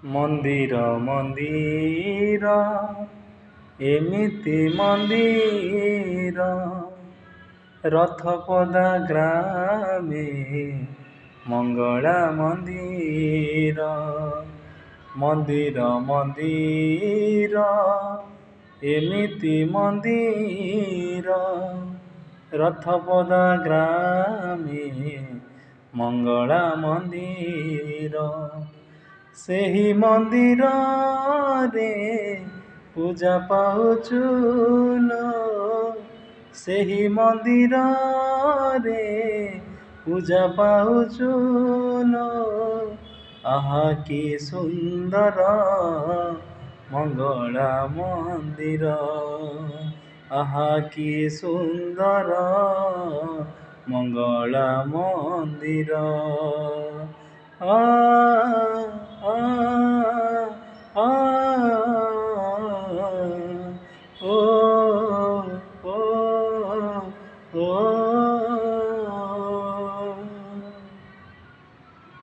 ମନ୍ଦିର ମନ୍ଦିର ଏମିତି ମନ୍ଦିର ରଥପଦା ଗ୍ରାମେ ମଙ୍ଗଳା ମନ୍ଦିର। ମନ୍ଦିର ମନ୍ଦିର ଏମିତି ମନ୍ଦିର ରଥପଦା ଗ୍ରାମେ ମଙ୍ଗଳା ମନ୍ଦିର। ସେହି ମନ୍ଦିରରେ ପୂଜା ପାଉଛୁ ଲୋ, ସେହି ମନ୍ଦିରରେ ପୂଜା ପାଉଛୁ ଲୋ। ଆହା କି ସୁନ୍ଦର ମଙ୍ଗଳା ମନ୍ଦିର, ଆହା କି ସୁନ୍ଦର ମଙ୍ଗଳା ମନ୍ଦିର।